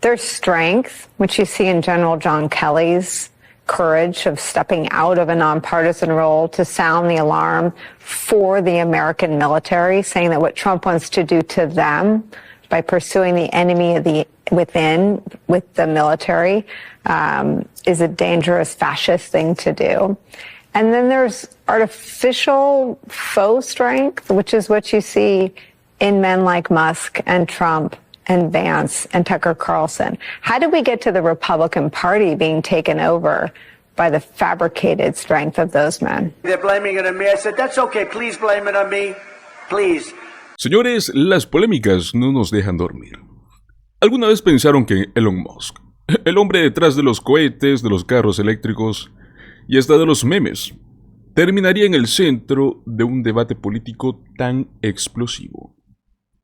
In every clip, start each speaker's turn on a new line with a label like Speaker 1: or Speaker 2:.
Speaker 1: Their strength, which you see in General John Kelly's courage of stepping out of a nonpartisan role to sound the alarm for the American military, saying that what Trump wants to do to them by pursuing the enemy of the within with the military is a dangerous fascist thing to do. And then there's artificial faux strength, which is what you see in men like Musk and Trump and Vance and Tucker Carlson. How did we get to the Republican Party being taken over by the fabricated strength of those men?
Speaker 2: They're blaming it on me. I said, that's okay. Please blame it on me. Please.
Speaker 3: Señores, las polémicas no nos dejan dormir. ¿Alguna vez pensaron que Elon Musk, el hombre detrás de los cohetes, de los carros eléctricos y hasta de los memes, terminaría en el centro de un debate político tan explosivo?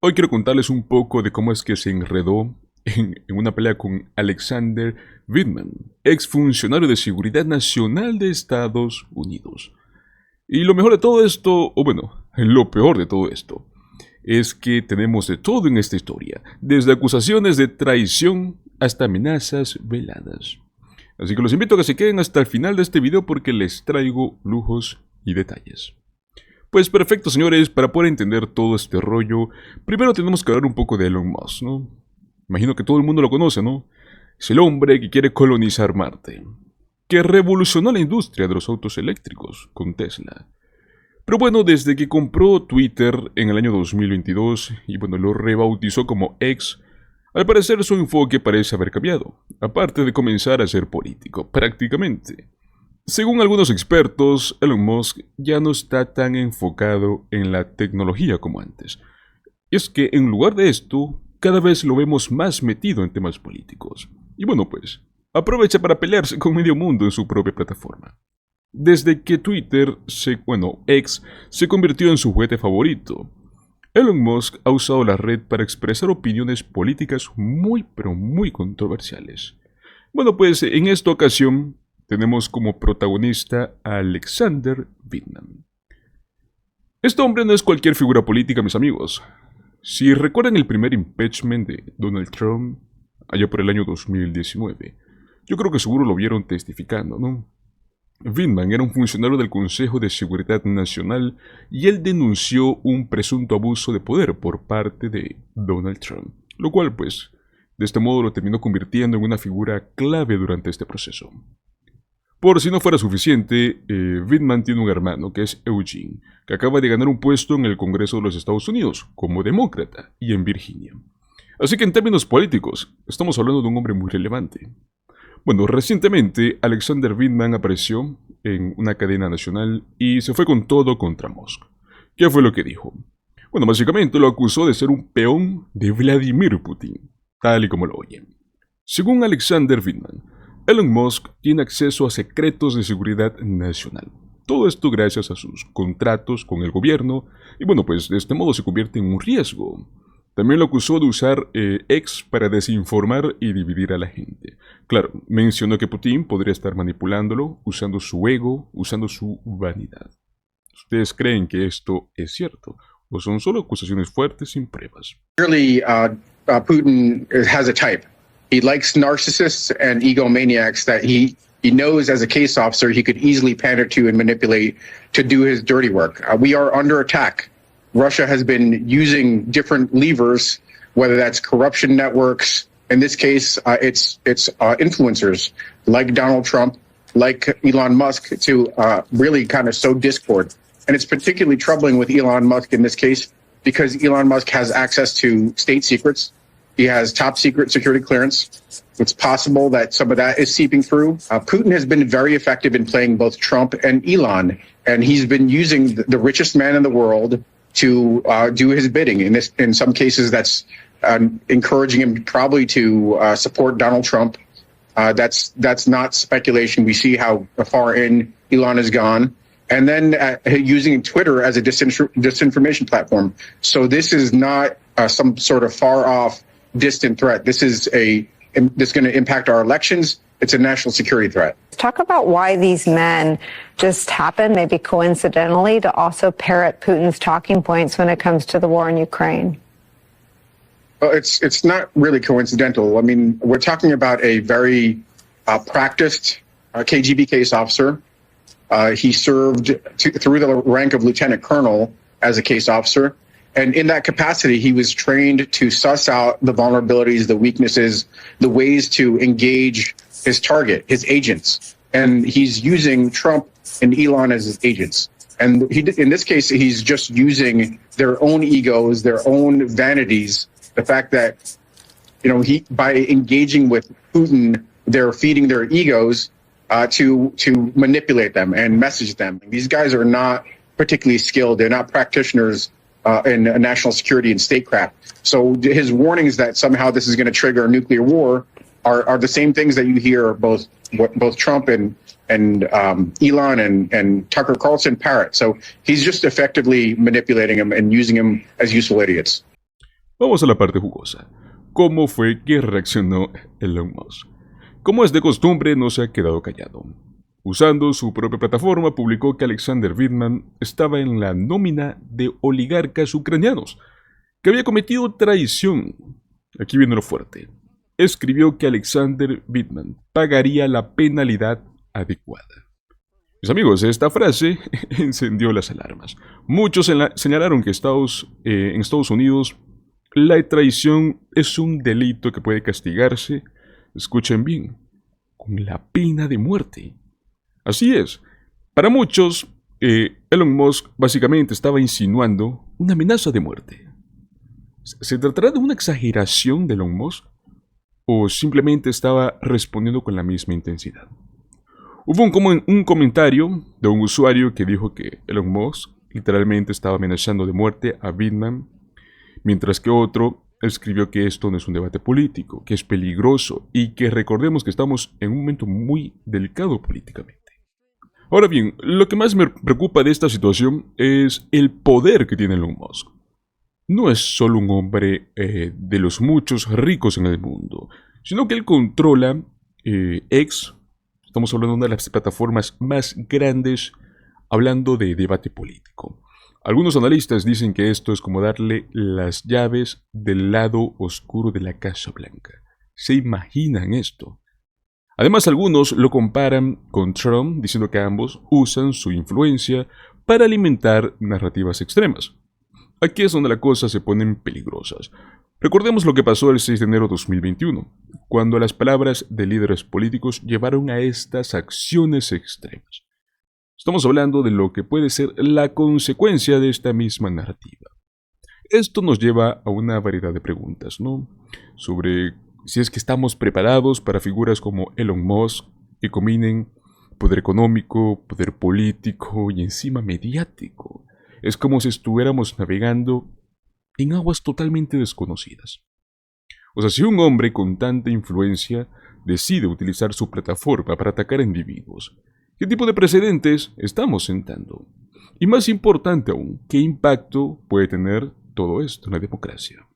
Speaker 3: Hoy quiero contarles un poco de cómo es que se enredó en una pelea con Alexander Vindman, exfuncionario de Seguridad Nacional de Estados Unidos. Y lo mejor de todo esto, o bueno, lo peor de todo esto, es que tenemos de todo en esta historia, desde acusaciones de traición hasta amenazas veladas. Así que los invito a que se queden hasta el final de este video porque les traigo lujos y detalles. Pues perfecto, señores, para poder entender todo este rollo, primero tenemos que hablar un poco de Elon Musk, ¿no? Imagino que todo el mundo lo conoce, ¿no? Es el hombre que quiere colonizar Marte, que revolucionó la industria de los autos eléctricos con Tesla. Pero bueno, desde que compró Twitter en el año 2022 y bueno, lo rebautizó como X, al parecer su enfoque parece haber cambiado, aparte de comenzar a ser político, prácticamente. Según algunos expertos, Elon Musk ya no está tan enfocado en la tecnología como antes. Y es que en lugar de esto, cada vez lo vemos más metido en temas políticos. Y bueno pues, aprovecha para pelearse con medio mundo en su propia plataforma. Desde que Twitter, X, se convirtió en su juguete favorito, Elon Musk ha usado la red para expresar opiniones políticas muy pero muy controversiales. Bueno pues, en esta ocasión tenemos como protagonista a Alexander Vindman. Este hombre no es cualquier figura política, mis amigos. Si recuerdan el primer impeachment de Donald Trump, allá por el año 2019, yo creo que seguro lo vieron testificando, ¿no? Vindman era un funcionario del Consejo de Seguridad Nacional y él denunció un presunto abuso de poder por parte de Donald Trump, lo cual pues, de este modo lo terminó convirtiendo en una figura clave durante este proceso. Por si no fuera suficiente, Vindman tiene un hermano que es Eugene, que acaba de ganar un puesto en el Congreso de los Estados Unidos como demócrata y en Virginia. Así que en términos políticos, estamos hablando de un hombre muy relevante. Bueno, recientemente Alexander Vindman apareció en una cadena nacional y se fue con todo contra Musk. ¿Qué fue lo que dijo? Bueno, básicamente lo acusó de ser un peón de Vladimir Putin, tal y como lo oyen. Según Alexander Vindman, Elon Musk tiene acceso a secretos de seguridad nacional. Todo esto gracias a sus contratos con el gobierno y bueno, pues de este modo se convierte en un riesgo. También lo acusó de usar X para desinformar y dividir a la gente. Claro, mencionó que Putin podría estar manipulándolo, usando su ego, usando su vanidad. ¿Ustedes creen que esto es cierto? ¿O son solo acusaciones fuertes sin pruebas?
Speaker 4: Clearly, Putin has a type. He likes narcissists and egomaniacs that he knows as a case officer he could easily pander to and manipulate to do his dirty work. We are under attack. Russia has been using different levers, whether that's corruption networks. In this case, it's influencers like Donald Trump, like Elon Musk, to really kind of sow discord. And it's particularly troubling with Elon Musk in this case because Elon Musk has access to state secrets. He has top secret security clearance. It's possible that some of that is seeping through. Putin has been very effective in playing both Trump and Elon, and he's been using the richest man in the world to do his bidding. In some cases, that's encouraging him probably to support Donald Trump. That's not speculation. We see how far in Elon has gone. And then using Twitter as a disinformation platform. So this is not some sort of far-off, distant threat. This is going to impact our elections. It's a national security threat.
Speaker 1: Talk about why these men just happen, maybe coincidentally, to also parrot Putin's talking points when it comes to the war in Ukraine.
Speaker 4: Well, it's not really coincidental. I mean, we're talking about a very practiced KGB case officer. He served through the rank of lieutenant colonel as a case officer. And in that capacity, he was trained to suss out the vulnerabilities, the weaknesses, the ways to engage his target, his agents. And he's using Trump and Elon as his agents. And in this case, he's just using their own egos, their own vanities. The fact that, by engaging with Putin, they're feeding their egos to manipulate them and message them. These guys are not particularly skilled. They're not practitioners in national security and statecraft. So his warnings that somehow this is going to trigger a nuclear war are the same things that you hear both Trump and Elon and Tucker Carlson parrot. So he's just effectively manipulating them and using them as useful idiots.
Speaker 3: Vamos a la parte jugosa. ¿Cómo fue que reaccionó Elon Musk? Como es de costumbre, no se ha quedado callado. Usando su propia plataforma, publicó que Alexander Vindman estaba en la nómina de oligarcas ucranianos, que había cometido traición. Aquí viene lo fuerte. Escribió que Alexander Vindman pagaría la penalidad adecuada. Mis amigos, esta frase encendió las alarmas. Muchos señalaron que en Estados Unidos la traición es un delito que puede castigarse, escuchen bien, con la pena de muerte. Así es. Para muchos, Elon Musk básicamente estaba insinuando una amenaza de muerte. ¿Se tratará de una exageración de Elon Musk? ¿O simplemente estaba respondiendo con la misma intensidad? Hubo un comentario de un usuario que dijo que Elon Musk literalmente estaba amenazando de muerte a Vindman, mientras que otro escribió que esto no es un debate político, que es peligroso y que recordemos que estamos en un momento muy delicado políticamente. Ahora bien, lo que más me preocupa de esta situación es el poder que tiene Elon Musk. No es solo un hombre de los muchos ricos en el mundo, sino que él controla X. Estamos hablando de una de las plataformas más grandes hablando de debate político. Algunos analistas dicen que esto es como darle las llaves del lado oscuro de la Casa Blanca. ¿Se imaginan esto? Además, algunos lo comparan con Trump, diciendo que ambos usan su influencia para alimentar narrativas extremas. Aquí es donde las cosas se ponen peligrosas. Recordemos lo que pasó el 6 de enero de 2021, cuando las palabras de líderes políticos llevaron a estas acciones extremas. Estamos hablando de lo que puede ser la consecuencia de esta misma narrativa. Esto nos lleva a una variedad de preguntas, ¿no? Sobre si es que estamos preparados para figuras como Elon Musk, que combinen poder económico, poder político y encima mediático. Es como si estuviéramos navegando en aguas totalmente desconocidas. O sea, si un hombre con tanta influencia decide utilizar su plataforma para atacar a individuos, ¿qué tipo de precedentes estamos sentando? Y más importante aún, ¿qué impacto puede tener todo esto en la democracia?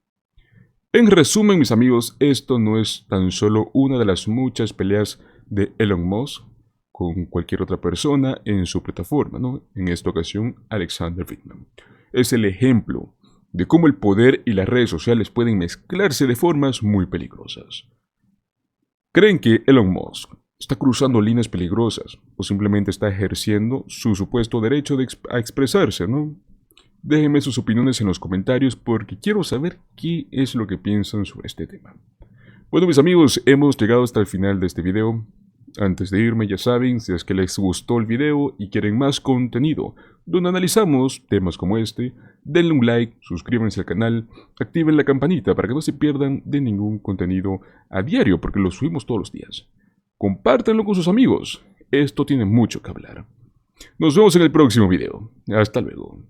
Speaker 3: En resumen, mis amigos, esto no es tan solo una de las muchas peleas de Elon Musk con cualquier otra persona en su plataforma, ¿no? En esta ocasión, Alexander Vindman. Es el ejemplo de cómo el poder y las redes sociales pueden mezclarse de formas muy peligrosas. ¿Creen que Elon Musk está cruzando líneas peligrosas o simplemente está ejerciendo su supuesto derecho a expresarse, ¿no? Déjenme sus opiniones en los comentarios porque quiero saber qué es lo que piensan sobre este tema. Bueno, mis amigos, hemos llegado hasta el final de este video. Antes de irme, ya saben, si es que les gustó el video y quieren más contenido donde analizamos temas como este, denle un like, suscríbanse al canal, activen la campanita para que no se pierdan de ningún contenido a diario porque lo subimos todos los días. Compártanlo con sus amigos, esto tiene mucho que hablar. Nos vemos en el próximo video. Hasta luego.